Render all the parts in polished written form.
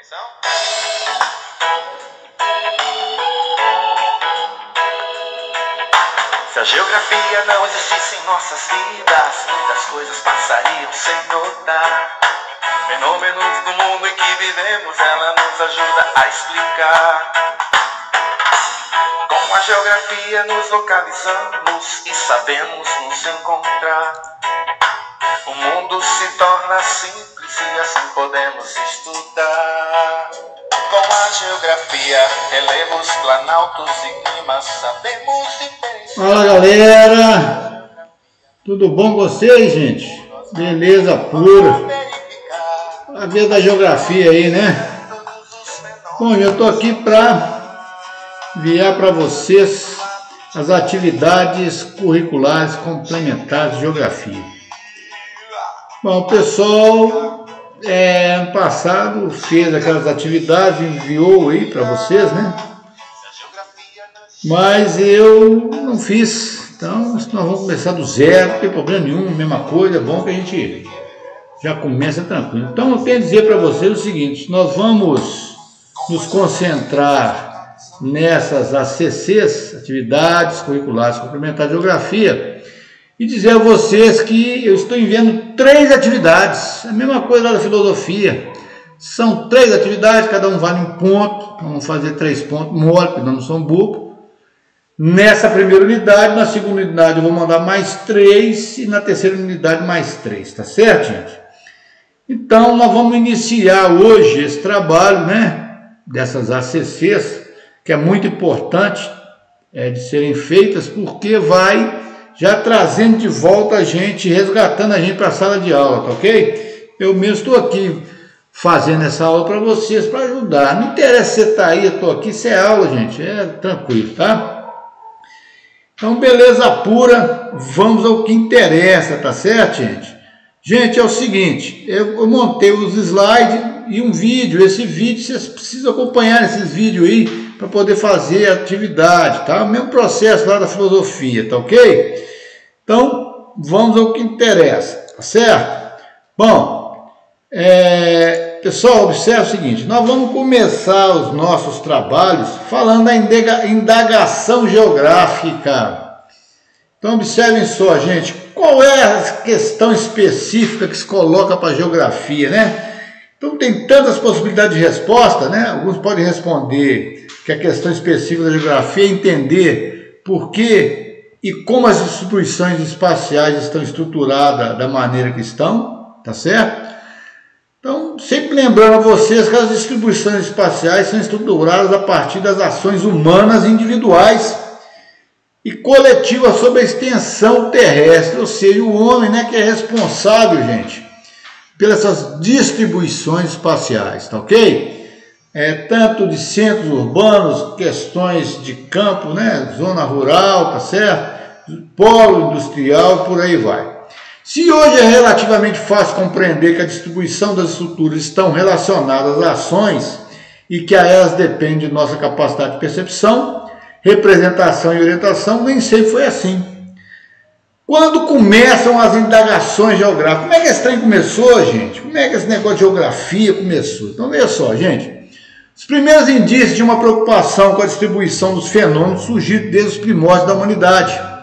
Atenção. Se a geografia não existisse em nossas vidas, muitas coisas passariam sem notar. Fenômenos do mundo em que vivemos, ela nos ajuda a explicar. Com a geografia nos localizamos e sabemos nos encontrar. O mundo se torna simples e assim podemos estudar. Com a geografia, relevos, planaltos e climas, sabemos diferenciar. Fala galera, tudo bom com vocês, gente? Beleza pura. A vez da geografia aí, né? Bom, eu tô aqui para enviar para vocês as atividades curriculares complementares de geografia. Bom, o pessoal ano passado fez aquelas atividades, enviou aí para vocês, né? Mas eu não fiz, então nós vamos começar do zero, não tem problema nenhum, mesma coisa, é bom que a gente já começa tranquilo. Então eu quero dizer para vocês o seguinte: nós vamos nos concentrar nessas ACCs, atividades curriculares complementares de geografia, e dizer a vocês que eu estou enviando 3 atividades, a mesma coisa lá da filosofia. São 3 atividades, cada um vale 1 ponto, vamos fazer 3 pontos, mole, porque nós não somos burros. Nessa primeira unidade, na segunda unidade eu vou mandar mais 3 e na terceira unidade mais 3, tá certo, gente? Então nós vamos iniciar hoje esse trabalho, né, dessas ACCs, que é muito importante de serem feitas, porque vai já trazendo de volta a gente, resgatando a gente para a sala de aula, tá ok? Eu mesmo estou aqui fazendo essa aula para vocês, para ajudar. Não interessa se você está aí, eu estou aqui, isso é aula, gente, é tranquilo, tá? Então, beleza pura, vamos ao que interessa, tá certo, gente? Gente, é o seguinte, eu montei os slides e um vídeo. Esse vídeo, vocês precisam acompanhar esses vídeos aí para poder fazer a atividade, tá? O mesmo processo lá da filosofia, tá ok? Então, vamos ao que interessa, tá certo? Bom, pessoal, observe o seguinte, nós vamos começar os nossos trabalhos falando da indagação geográfica. Então, observem só, gente, qual é a questão específica que se coloca para a geografia, né? Então, tem tantas possibilidades de resposta, né? Alguns podem responder que a questão específica da geografia é entender por que e como as distribuições espaciais estão estruturadas da maneira que estão, tá certo? Então, sempre lembrando a vocês que as distribuições espaciais são estruturadas a partir das ações humanas individuais e coletivas sobre a extensão terrestre, ou seja, o homem, né, que é responsável, gente, pelas essas distribuições espaciais, tá ok? Tanto de centros urbanos, questões de campo, né, zona rural, tá certo? Polo industrial, por aí vai. Se hoje é relativamente fácil compreender que a distribuição das estruturas estão relacionadas a ações e que a elas depende de nossa capacidade de percepção, representação e orientação, nem sempre foi assim. Quando começam as indagações geográficas, como é que esse trem começou, gente? Como é que esse negócio de geografia começou? Então, veja só, gente. Os primeiros indícios de uma preocupação com a distribuição dos fenômenos surgiram desde os primórdios da humanidade.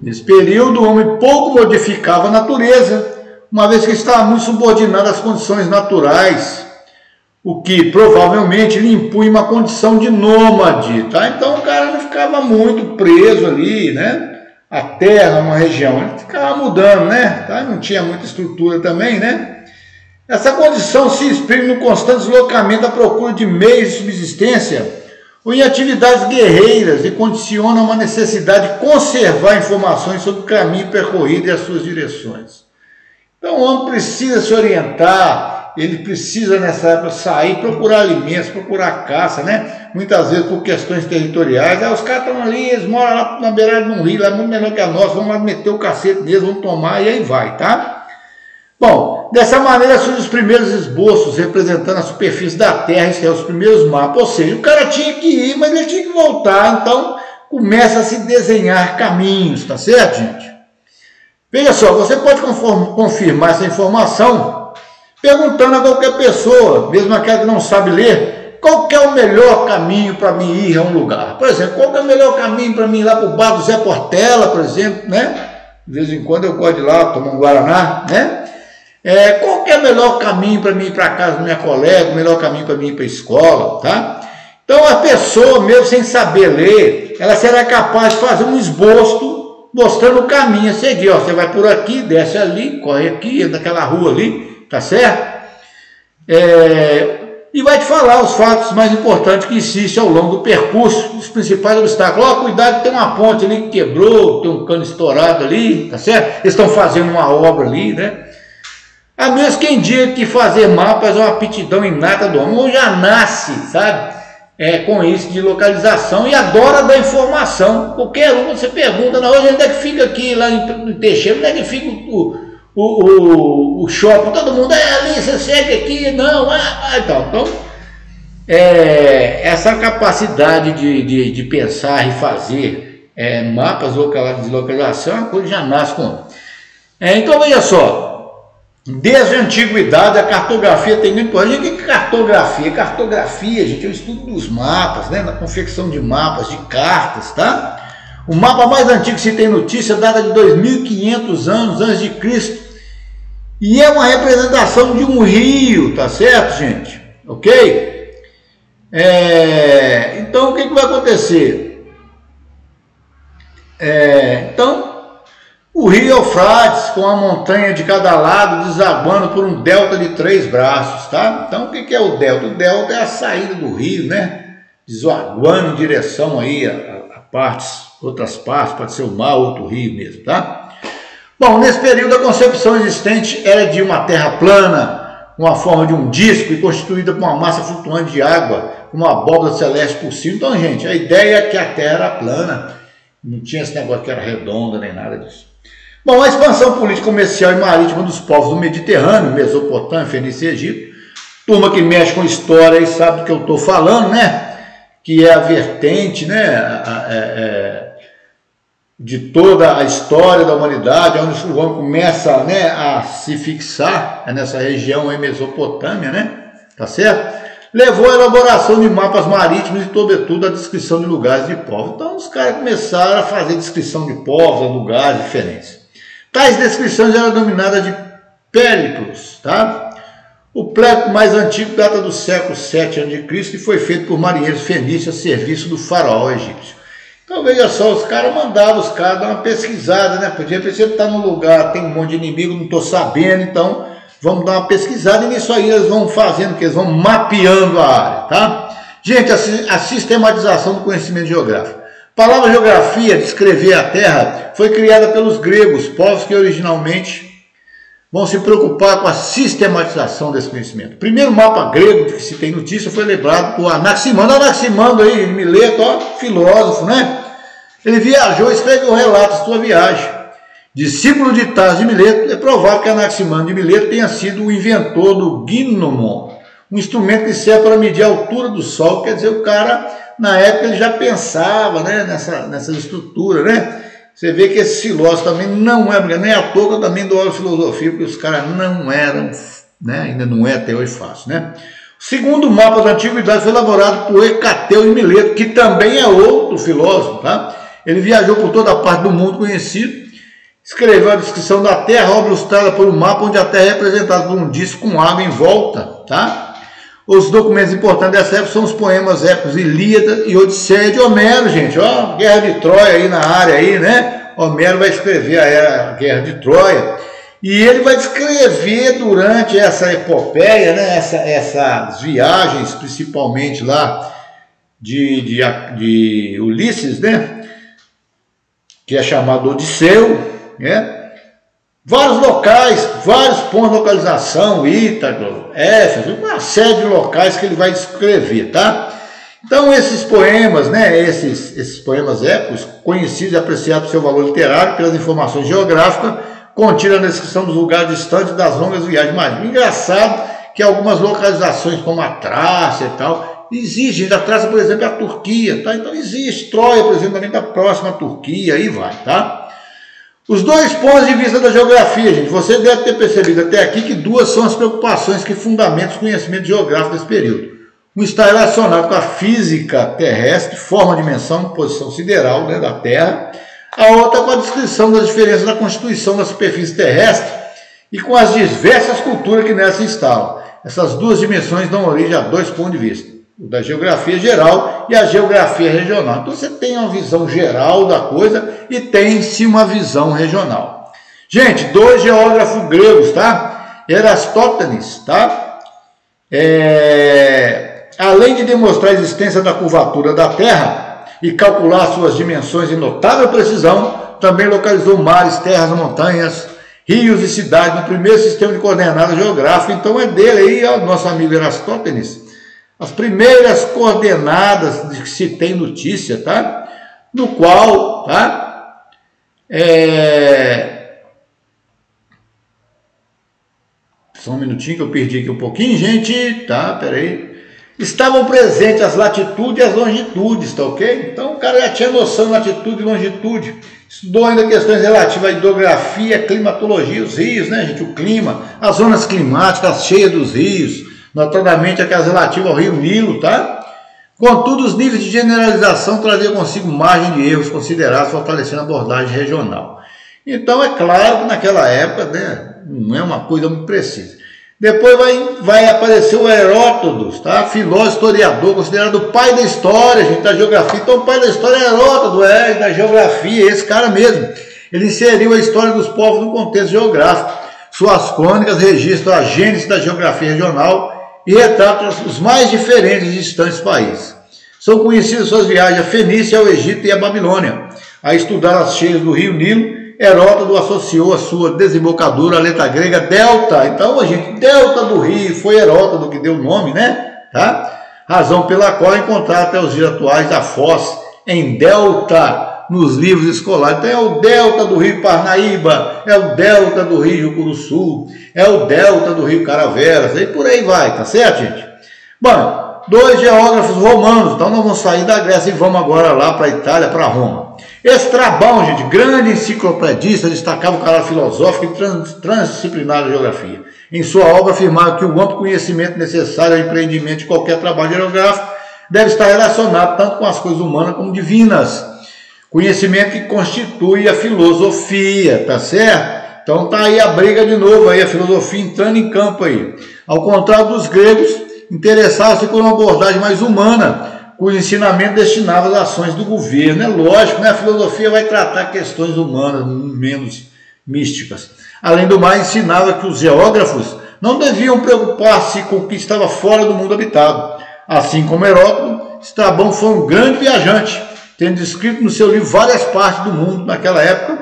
Nesse período, o homem pouco modificava a natureza, uma vez que estava muito subordinado às condições naturais, o que provavelmente lhe impunha uma condição de nômade, tá? Então o cara não ficava muito preso ali, né? A terra, uma região, ele ficava mudando, né? Tá? Não tinha muita estrutura também, né? Essa condição se exprime no constante deslocamento à procura de meios de subsistência ou em atividades guerreiras e condiciona uma necessidade de conservar informações sobre o caminho percorrido e as suas direções. Então o homem precisa se orientar, ele precisa nessa época sair, procurar alimentos, procurar caça, né? Muitas vezes por questões territoriais. Os caras estão ali, eles moram lá na beirada de um rio, lá muito menor que a nossa, vamos lá meter o cacete neles, vamos tomar e aí vai, tá? Bom, dessa maneira surgem os primeiros esboços representando a superfície da Terra, isso é, os primeiros mapas, ou seja, o cara tinha que ir, mas ele tinha que voltar, então começa a se desenhar caminhos, tá certo, gente? Veja só, você pode confirmar essa informação perguntando a qualquer pessoa, mesmo aquela que não sabe ler, qual que é o melhor caminho para mim ir a um lugar. Por exemplo, qual que é o melhor caminho para mim ir lá para o bar do Zé Portela, por exemplo, né? De vez em quando eu gosto de ir lá tomar um Guaraná, né? Qual que é o melhor caminho para mim ir para casa da minha colega, o melhor caminho para mim ir para a escola, tá? Então a pessoa, mesmo sem saber ler, ela será capaz de fazer um esboço mostrando o caminho a seguir. Ó, você vai por aqui, desce ali, corre aqui, entra naquela rua ali, tá certo? E vai te falar os fatos mais importantes que existem ao longo do percurso, os principais obstáculos. Ó, cuidado, tem uma ponte ali que quebrou, tem um cano estourado ali, tá certo? Eles estão fazendo uma obra ali, né? A menos quem diga que fazer mapas é uma aptidão inata do homem, ou já nasce, sabe? Com isso de localização e adora dar informação. Qualquer um, você pergunta, na hoje onde é que fica aqui, lá em Teixeira, onde é que fica o shopping? Todo mundo, ali, você segue aqui, não, então, essa capacidade de pensar e fazer mapas de localização é uma coisa que já nasce com. Então, veja só. Desde a antiguidade, a cartografia tem muito poder. O que é cartografia? Cartografia, gente, é o estudo dos mapas, né? Da confecção de mapas, de cartas, tá? O mapa mais antigo que se tem notícia data de 2.500 anos antes de Cristo. E é uma representação de um rio, tá certo, gente? Ok? Então, o que vai acontecer? O rio Eufrates, com a montanha de cada lado, desaguando por um delta de 3 braços, tá? Então, o que é o delta? O delta é a saída do rio, né? Desaguando em direção aí a outras partes, pode ser o mar, outro rio mesmo, tá? Bom, nesse período a concepção existente era de uma terra plana, com a forma de um disco e constituída por uma massa flutuante de água, com uma abóbora celeste por cima. Então, gente, a ideia é que a terra era plana, não tinha esse negócio que era redonda nem nada disso. Bom, a expansão política, comercial e marítima dos povos do Mediterrâneo, Mesopotâmia, Fenícia e Egito, turma que mexe com história e sabe do que eu estou falando, né? Que é a vertente, né? De toda a história da humanidade, onde o homem começa, né, a se fixar nessa região aí, Mesopotâmia, né? Tá certo? Levou à elaboração de mapas marítimos e, sobretudo, a descrição de lugares de povos. Então, os caras começaram a fazer descrição de povos, lugares diferentes. Tais descrições eram denominadas de périplos, tá? O périplo mais antigo data do século 7 a.C. e foi feito por marinheiros fenícios a serviço do faraó egípcio. Então, veja só, os caras mandavam os caras dar uma pesquisada, né? Podia você estar num lugar, tem um monte de inimigo, não estou sabendo, então vamos dar uma pesquisada e nisso aí eles vão fazendo, que eles vão mapeando a área, tá? Gente, a sistematização do conhecimento geográfico. A palavra geografia, descrever a Terra, foi criada pelos gregos, povos que originalmente vão se preocupar com a sistematização desse conhecimento. O primeiro mapa grego que se tem notícia foi lembrado por Anaximandro. Anaximandro aí, Mileto, ó, filósofo, né? Ele viajou e escreveu um relato de sua viagem. Discípulo de Tales de Mileto, é provável que Anaximandro de Mileto tenha sido o inventor do gnomon, um instrumento que serve para medir a altura do Sol. Quer dizer, o cara, na época, ele já pensava, né, nessa estrutura, né? Você vê que esse filósofo também não é, nem à toa que eu também dou aula de filosofia, porque os caras não eram, né, ainda não é até hoje fácil, né? O segundo mapa da antiguidade foi elaborado por Hecateu de Mileto, que também é outro filósofo, tá? Ele viajou por toda a parte do mundo conhecido, escreveu a descrição da Terra, obra ilustrada por um mapa onde a Terra é representada por um disco com água em volta, tá? Os documentos importantes dessa época são os poemas épicos Ilíada e Odisseia de Homero, gente, ó, Guerra de Troia aí na área aí, né? Homero vai escrever a Guerra de Troia e ele vai descrever durante essa epopeia, né? Essas viagens, principalmente lá de Ulisses, né? Que é chamado Odisseu, né? Vários locais, vários pontos de localização, Ítaca, Éfeso, uma série de locais que ele vai descrever, tá? Então esses poemas, né, esses poemas épicos, conhecidos e apreciados por seu valor literário, pelas informações geográficas, contidas na descrição dos lugares distantes das longas viagens marítimas. Engraçado que algumas localizações, como a Trácia e tal, existem. A Trácia, por exemplo, é a Turquia, tá? Então existe. Troia, por exemplo, também está próxima à Turquia, aí vai, tá? Os dois pontos de vista da geografia, gente. Você deve ter percebido até aqui que duas são as preocupações que fundamentam o conhecimento geográfico desse período. Um está relacionado com a física terrestre, forma, dimensão, posição sideral, né, da Terra. A outra com a descrição das diferenças da constituição da superfície terrestre e com as diversas culturas que nela se instalam. Essas duas dimensões dão origem a dois pontos de vista, o da geografia geral e a geografia regional. Então você tem uma visão geral da coisa e tem-se uma visão regional. Gente, dois geógrafos gregos, tá? Eratóstenes, tá? Além de demonstrar a existência da curvatura da Terra e calcular suas dimensões em notável precisão, também localizou mares, terras, montanhas, rios e cidades no primeiro sistema de coordenadas geográficas. Então é dele aí, ó, nosso amigo Eratóstenes, as primeiras coordenadas de que se tem notícia, tá? No qual, tá? Só um minutinho que eu perdi aqui um pouquinho, gente, tá? Peraí. Estavam presentes as latitudes e as longitudes, tá ok? Então o cara já tinha noção de latitude e longitude. Estudou ainda questões relativas à hidrografia, climatologia, os rios, né, gente? O clima, as zonas climáticas cheias dos rios, notadamente aquelas relativas ao rio Nilo, tá? Contudo, os níveis de generalização traziam consigo margem de erros considerados, fortalecendo a abordagem regional. Então, é claro que naquela época, né, não é uma coisa muito precisa. Depois vai aparecer o Heródoto, tá? Filósofo, historiador, considerado o pai da história, gente, da geografia. Então, o pai da história é Heródoto, da geografia, esse cara mesmo. Ele inseriu a história dos povos no contexto geográfico. Suas crônicas registram a gênese da geografia regional e retratam os mais diferentes e distantes países. São conhecidas suas viagens à Fenícia, ao Egito e à Babilônia. A estudar as cheias do rio Nilo, Heródoto associou a sua desembocadura à letra grega delta. Então, gente, delta do rio, foi Heródoto que deu o nome, né? Tá? Razão pela qual é encontrada até os dias atuais a foz em delta nos livros escolares. Então é o delta do rio Parnaíba, é o delta do rio Jucuruçu, é o delta do rio Caravelas, e por aí vai, tá certo, gente? Bom, dois geógrafos romanos, então nós vamos sair da Grécia e vamos agora lá para a Itália, para Roma. Estrabão, gente, grande enciclopedista, destacava o caráter filosófico e transdisciplinar da geografia. Em sua obra afirmava que o amplo conhecimento necessário ao empreendimento de qualquer trabalho geográfico deve estar relacionado tanto com as coisas humanas como divinas. Conhecimento que constitui a filosofia, tá certo? Então tá aí a briga de novo, aí a filosofia entrando em campo aí. Ao contrário dos gregos, interessavam-se por uma abordagem mais humana, cujo ensinamento destinava às ações do governo. É lógico, né? A filosofia vai tratar questões humanas, menos místicas. Além do mais, ensinava que os geógrafos não deviam preocupar-se com o que estava fora do mundo habitado. Assim como Heródoto, Estrabão foi um grande viajante, tendo descrito no seu livro várias partes do mundo naquela época.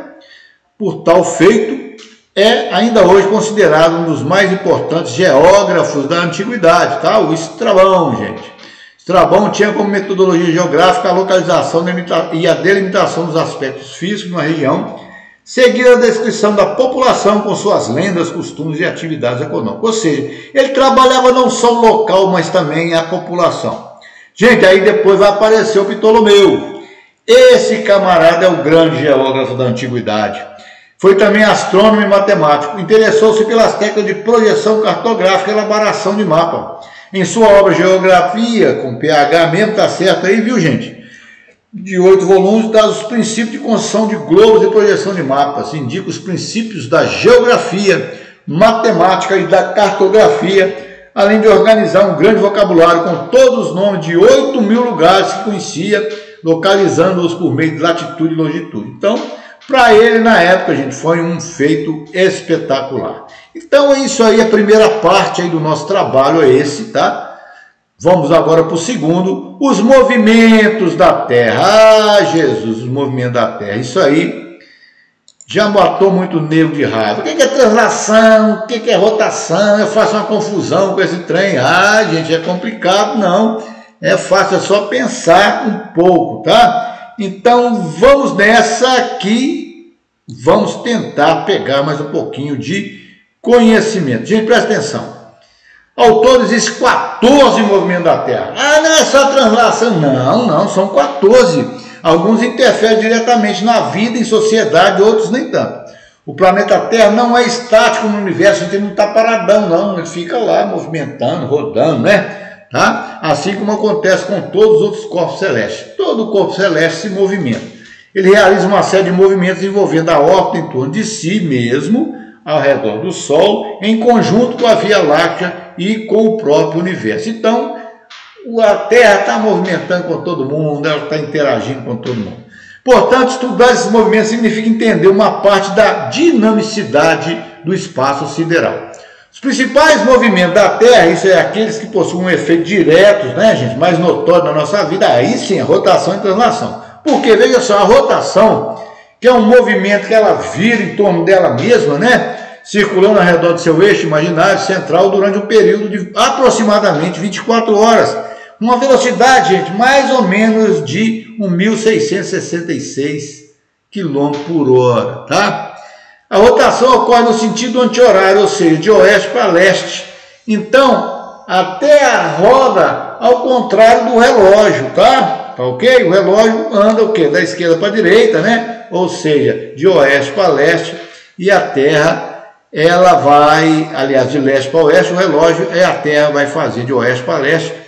Por tal feito, é ainda hoje considerado um dos mais importantes geógrafos da antiguidade, tá? O Estrabão, gente. Estrabão tinha como metodologia geográfica a localização e a delimitação dos aspectos físicos de uma região, seguida a descrição da população com suas lendas, costumes e atividades econômicas. Ou seja, ele trabalhava não só o local, mas também a população. Gente, aí depois vai aparecer o Ptolomeu. Esse camarada é o grande geógrafo da antiguidade. Foi também astrônomo e matemático. Interessou-se pelas técnicas de projeção cartográfica e elaboração de mapa. Em sua obra Geografia, com PH mesmo, tá certo aí, viu, gente? De 8 volumes, dá os princípios de construção de globos e projeção de mapas. Indica os princípios da geografia, matemática e da cartografia, além de organizar um grande vocabulário com todos os nomes de 8.000 lugares que conhecia, localizando-os por meio de latitude e longitude. Então, para ele, na época, gente, foi um feito espetacular. Então, é isso aí, a primeira parte aí do nosso trabalho é esse, tá? Vamos agora para o segundo, os movimentos da Terra. Ah, Jesus, os movimentos da Terra. Isso aí já matou muito nego de raiva. O que é translação? O que é rotação? Eu faço uma confusão com esse trem. Ah, gente, é complicado, não. É fácil, é só pensar um pouco, tá? Então, vamos nessa aqui. Vamos tentar pegar mais um pouquinho de conhecimento. Gente, presta atenção. Ao todo existem 14 movimentos da Terra. Ah, não é só translação. Não, são 14. alguns interferem diretamente na vida, em sociedade, outros nem tanto. O planeta Terra não é estático no universo, ele não está paradão não, ele fica lá movimentando, rodando, né? Tá? Assim como acontece com todos os outros corpos celestes. Todo corpo celeste se movimenta. Ele realiza uma série de movimentos envolvendo a órbita em torno de si mesmo, ao redor do Sol, em conjunto com a Via Láctea e com o próprio universo. Então, a Terra está movimentando com todo mundo, ela está interagindo com todo mundo. Portanto, estudar esses movimentos significa entender uma parte da dinamicidade do espaço sideral. Os principais movimentos da Terra, isso é aqueles que possuem um efeito direto, né, gente, mais notório na nossa vida, aí sim, a rotação e translação. Porque, veja só, a rotação, que é um movimento que ela vira em torno dela mesma, né, circulando ao redor do seu eixo imaginário central durante um período de aproximadamente 24 horas, uma velocidade, gente, mais ou menos de 1.666 km por hora, tá? A rotação ocorre no sentido anti-horário, ou seja, de oeste para leste. Então, a Terra roda ao contrário do relógio, tá? Tá ok? O relógio anda o quê? Da esquerda para a direita, né? Ou seja, de oeste para leste. E a Terra, ela vai, aliás, de leste para oeste, o relógio a Terra vai fazer de oeste para leste.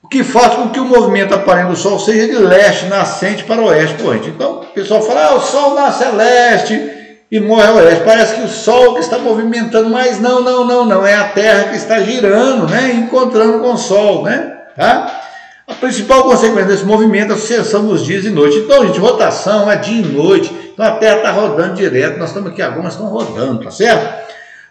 O que faz com que o movimento aparente do Sol seja de leste nascente para oeste poente. Então, o pessoal fala, o Sol nasce a leste e morre a oeste. Parece que o Sol que está movimentando, mas não. É a Terra que está girando, né? Encontrando com o Sol, né? Tá? A principal consequência desse movimento é a sucessão dos dias e noites. Então, gente, rotação é dia e noite. Então, a Terra está rodando direto. Nós estamos aqui agora, nós estamos rodando, tá certo?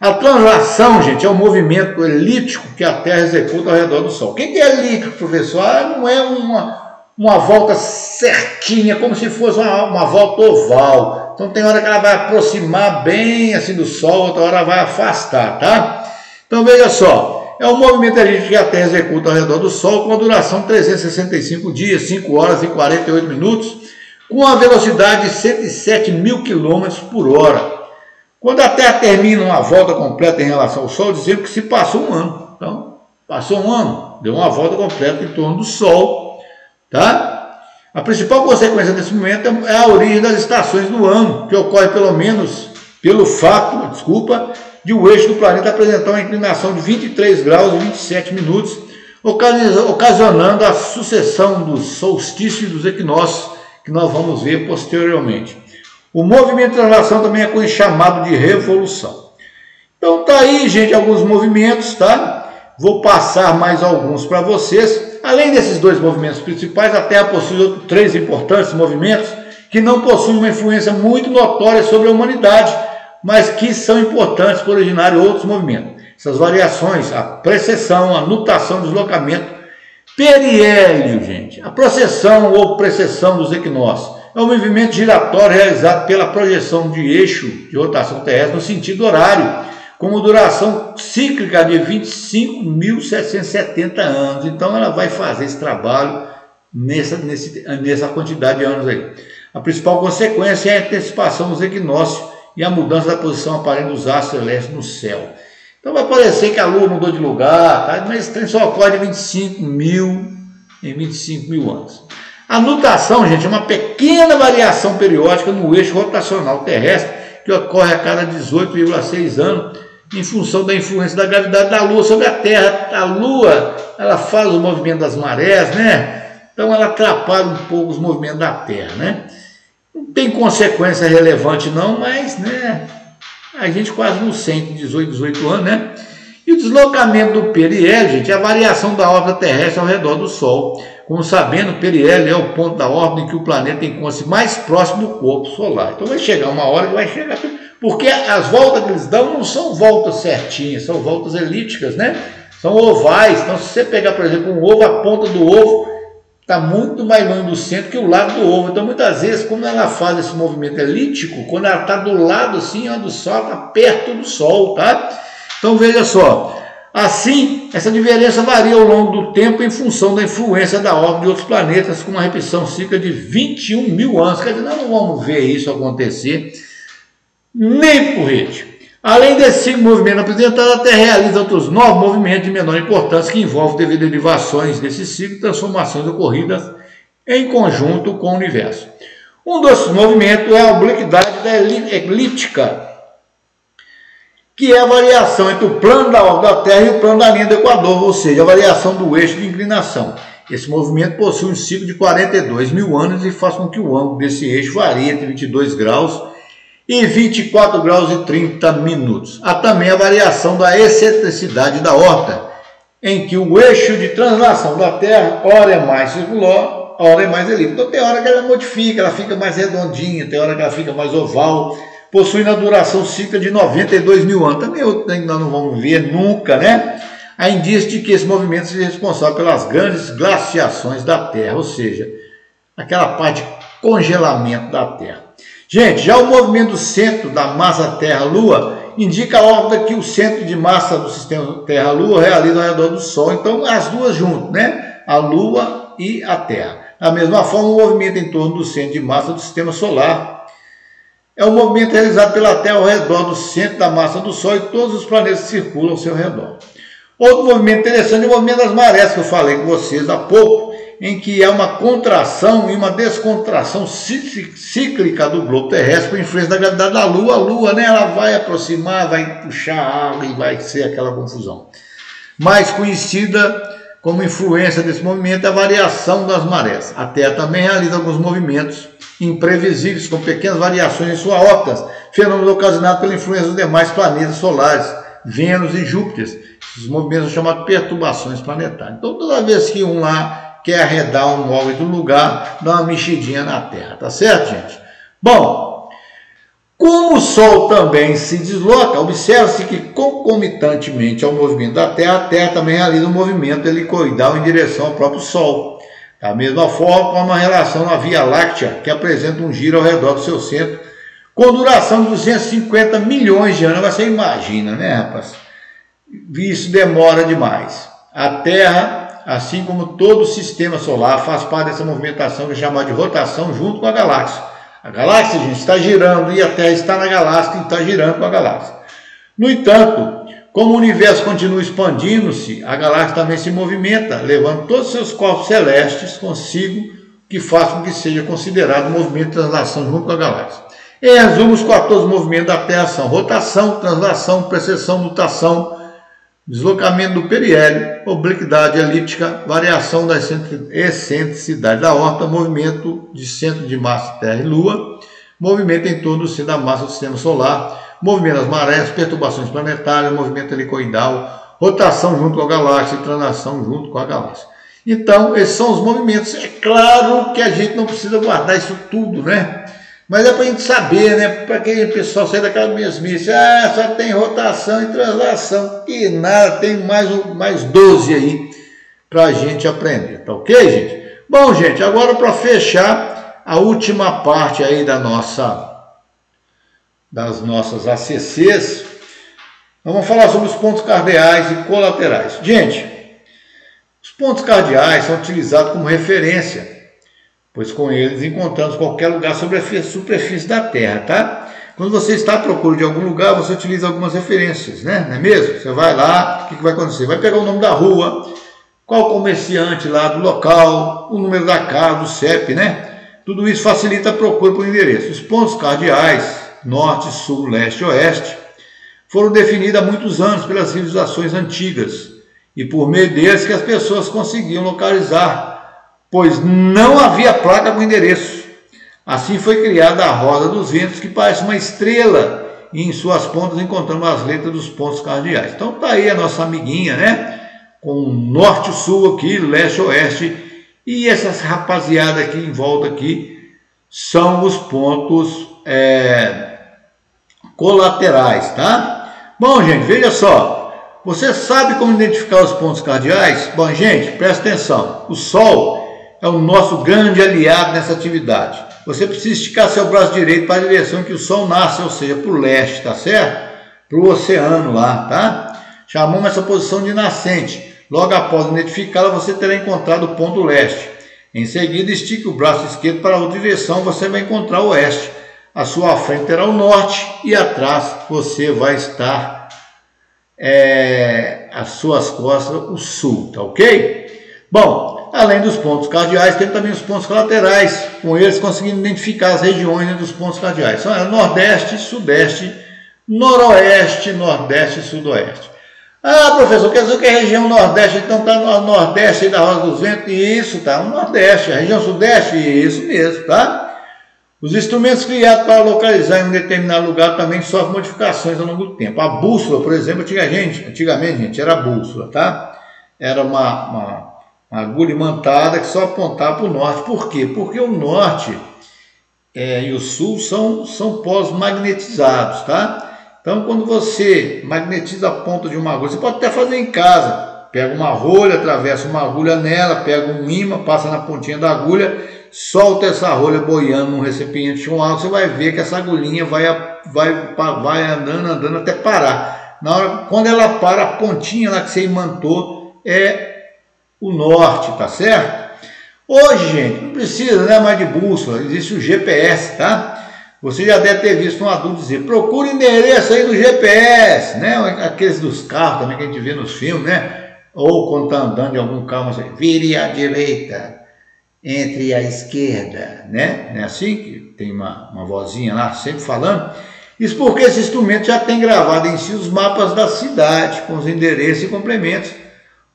A translação, gente, é um movimento elíptico que a Terra executa ao redor do Sol. O que é elíptico, professor? Não é uma volta certinha, como se fosse uma volta oval. Então tem hora que ela vai aproximar bem assim do Sol, outra hora ela vai afastar, tá? Então veja só, é um movimento elíptico que a Terra executa ao redor do Sol com a duração de 365 dias, 5 horas e 48 minutos, com a velocidade de 107 mil km por hora. Quando a Terra termina uma volta completa em relação ao Sol, dizemos que se passou um ano. Então, passou um ano, deu uma volta completa em torno do Sol, tá? A principal consequência desse momento é a origem das estações do ano, que ocorre pelo menos pelo fato, de o eixo do planeta apresentar uma inclinação de 23 graus e 27 minutos, ocasionando a sucessão dos solstícios e dos equinócios, que nós vamos ver posteriormente. O movimento de translação também é chamado de revolução. Então tá aí, gente, alguns movimentos, tá? Vou passar mais alguns para vocês. Além desses dois movimentos principais, a Terra possui três importantes movimentos que não possuem uma influência muito notória sobre a humanidade, mas que são importantes para originar outros movimentos. Essas variações, a precessão, a nutação, deslocamento, periélio, gente, a processão ou precessão dos equinócios. É um movimento giratório realizado pela projeção de eixo de rotação terrestre no sentido horário, com duração cíclica de 25.770 anos. Então ela vai fazer esse trabalho nessa quantidade de anos aí. A principal consequência é a antecipação dos equinócios e a mudança da posição aparente dos astros celestes no céu. Então vai parecer que a Lua mudou de lugar, tá? Mas esse trem só ocorre em 25 mil anos. A nutação, gente, é uma pequena variação periódica no eixo rotacional terrestre que ocorre a cada 18,6 anos em função da influência da gravidade da Lua sobre a Terra. A Lua, ela faz o movimento das marés, né? Então ela atrapalha um pouco os movimentos da Terra, né? Não tem consequência relevante não, mas, né, a gente quase não sente 18 anos, né? E o deslocamento do periélio, gente, é a variação da órbita terrestre ao redor do Sol. Como sabendo, o periélio é o ponto da órbita em que o planeta encontra-se mais próximo do corpo solar. Então vai chegar uma hora que vai chegar... Porque as voltas que eles dão não são voltas certinhas, são voltas elípticas, né? São ovais. Então, se você pegar, por exemplo, um ovo, a ponta do ovo está muito mais longe do centro que o lado do ovo. Então, muitas vezes, quando ela faz esse movimento elíptico, quando ela está do lado assim, do Sol, está perto do Sol, tá? Então, veja só. Assim, essa diferença varia ao longo do tempo em função da influência da órbita de outros planetas, com uma repetição cíclica de 21 mil anos. Quer dizer, nós não vamos ver isso acontecer nem por rede. Além desses 5 movimentos apresentados, a Terra realiza outros 9 movimentos de menor importância que envolvem devido a derivações desse ciclo e transformações ocorridas em conjunto com o universo. Um desses movimentos é a obliquidade da elíptica, que é a variação entre o plano da órbita da Terra e o plano da linha do Equador, ou seja, a variação do eixo de inclinação. Esse movimento possui um ciclo de 42 mil anos e faz com que o ângulo desse eixo varie entre 22 graus e 24 graus e 30 minutos. Há também a variação da excentricidade da órbita, em que o eixo de translação da Terra, ora é mais circular, ora é mais elíptico. Então tem hora que ela modifica, ela fica mais redondinha, tem hora que ela fica mais oval, possui na duração cíclica de 92 mil anos. Também outro que nós não vamos ver nunca, né? Há indícios de que esse movimento seja responsável pelas grandes glaciações da Terra, ou seja, aquela parte de congelamento da Terra. Gente, já o movimento do centro da massa Terra-Lua indica a órbita que o centro de massa do sistema Terra-Lua realiza ao redor do Sol. Então, as duas juntas, né? A Lua e a Terra. Da mesma forma, o movimento em torno do centro de massa do sistema solar é um movimento realizado pela Terra ao redor do centro da massa do Sol e todos os planetas circulam ao seu redor. Outro movimento interessante é o movimento das marés, que eu falei com vocês há pouco, em que há uma contração e uma descontração cíclica do globo terrestre por influência da gravidade da Lua. A Lua, né, ela vai aproximar, vai puxar a água e vai ser aquela confusão. Mais conhecida como influência desse movimento é a variação das marés. A Terra também realiza alguns movimentos imprevisíveis com pequenas variações em suas órbitas, fenômenos ocasionados pela influência dos demais planetas solares, Vênus e Júpiter. Esses movimentos são chamados de perturbações planetárias. Então, toda vez que um lá quer arredar um móvel do lugar, dá uma mexidinha na Terra, tá certo, gente? Bom, como o Sol também se desloca, observa-se que concomitantemente ao movimento da Terra, a Terra também realiza um movimento helicoidal em direção ao próprio Sol. Da mesma forma, com uma relação na Via Láctea, que apresenta um giro ao redor do seu centro, com duração de 250 milhões de anos. Você imagina, né, rapaz? Isso demora demais. A Terra, assim como todo o sistema solar, faz parte dessa movimentação que é chamada de rotação junto com a galáxia. A galáxia, gente, está girando e a Terra está na galáxia e está girando com a galáxia. No entanto, como o universo continua expandindo-se, a galáxia também se movimenta, levando todos os seus corpos celestes consigo, que faz com que seja considerado um movimento de translação junto com a galáxia. Em resumo, os 14 movimentos da Terra são rotação, translação, precessão, nutação, deslocamento do periélio, obliquidade elíptica, variação da excentricidade da órbita, movimento de centro de massa Terra e Lua, movimento em torno do centro da massa do sistema solar, movimento das marés, perturbações planetárias, movimento helicoidal, rotação junto com a galáxia e translação junto com a galáxia. Então, esses são os movimentos. É claro que a gente não precisa guardar isso tudo, né? Mas é para a gente saber, né? Para que o pessoal sair daquela mesmice. Ah, só tem rotação e translação. E nada, tem mais 12 aí para a gente aprender. Tá ok, gente? Bom, gente, agora para fechar a última parte aí das nossas ACCs, vamos falar sobre os pontos cardeais e colaterais. Gente, os pontos cardeais são utilizados como referência, pois com eles encontramos qualquer lugar sobre a superfície da Terra, tá? Quando você está à procura de algum lugar, você utiliza algumas referências, né? Não é mesmo? Você vai lá, o que vai acontecer? Vai pegar o nome da rua, qual comerciante lá do local, o número da casa, do CEP, né? Tudo isso facilita a procura por endereço. Os pontos cardeais, norte, sul, leste e oeste, foram definidos há muitos anos pelas civilizações antigas e por meio deles que as pessoas conseguiam localizar, pois não havia placa com endereço. Assim foi criada a Roda dos Ventos, que parece uma estrela, e em suas pontas encontramos as letras dos pontos cardeais. Então tá aí a nossa amiguinha, né? Com norte, sul aqui, leste, oeste, e essas rapaziada aqui em volta aqui são os pontos colaterais, tá? Bom, gente, veja só. Você sabe como identificar os pontos cardeais? Bom, gente, presta atenção. O Sol é o nosso grande aliado nessa atividade. Você precisa esticar seu braço direito para a direção em que o Sol nasce, ou seja, para o leste, tá certo? Para o oceano lá, tá? Chamamos essa posição de nascente. Logo após identificá-la, você terá encontrado o ponto leste. Em seguida, estique o braço esquerdo para a outra direção, você vai encontrar o oeste. À sua frente terá o norte e atrás você vai estar às suas costas o sul, tá ok? Bom, além dos pontos cardeais, tem também os pontos colaterais, com eles conseguindo identificar as regiões dos pontos cardeais. São Nordeste, Sudeste, Noroeste, Nordeste e Sudoeste. Ah, professor, quer dizer que a região Nordeste, então está no Nordeste da Rosa dos Ventos? Isso, está no Nordeste. A região Sudeste? Isso mesmo, tá? Os instrumentos criados para localizar em um determinado lugar também sofrem modificações ao longo do tempo. A bússola, por exemplo, antigamente, gente, era a bússola, tá? Era uma agulha imantada que só apontava para o norte. Por quê? Porque o norte e o sul são polos magnetizados, tá? Então, quando você magnetiza a ponta de uma agulha, você pode até fazer em casa. Pega uma rolha, atravessa uma agulha nela, pega um ímã, passa na pontinha da agulha, solta essa rolha boiando num recipiente com água, você vai ver que essa agulhinha vai andando até parar. Quando ela para, a pontinha lá que você imantou é o norte, tá certo? Hoje, gente, não precisa, né, mais de bússola, existe o GPS, tá? Você já deve ter visto um adulto dizer, procura endereço aí no GPS, né? Aqueles dos carros também que a gente vê nos filmes, né? Ou quando está andando de algum carro, você vire à direita, entre à esquerda, né? Não é assim que tem uma vozinha lá sempre falando? Isso porque esse instrumento já tem gravado em si os mapas da cidade, com os endereços e complementos,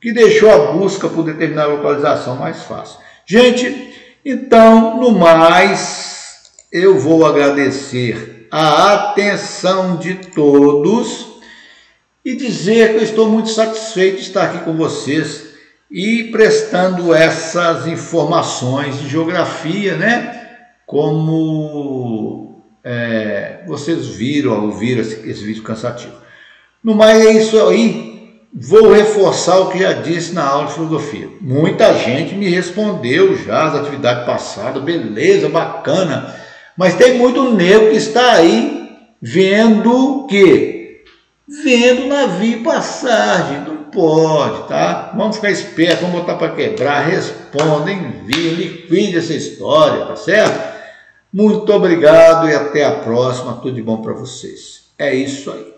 que deixou a busca por determinada localização mais fácil. Gente, então, no mais, eu vou agradecer a atenção de todos e dizer que eu estou muito satisfeito de estar aqui com vocês e prestando essas informações de geografia, né? Como vocês viram ao ouvir esse vídeo cansativo. No mais é isso aí. Vou reforçar o que já disse na aula de filosofia. Muita gente me respondeu já as atividades passadas, beleza, bacana. Mas tem muito nego que está aí vendo o quê? Vendo navio passar, gente. Não pode, tá? Vamos ficar espertos, vamos botar para quebrar, responda, envia, liquide essa história, tá certo? Muito obrigado e até a próxima. Tudo de bom para vocês. É isso aí.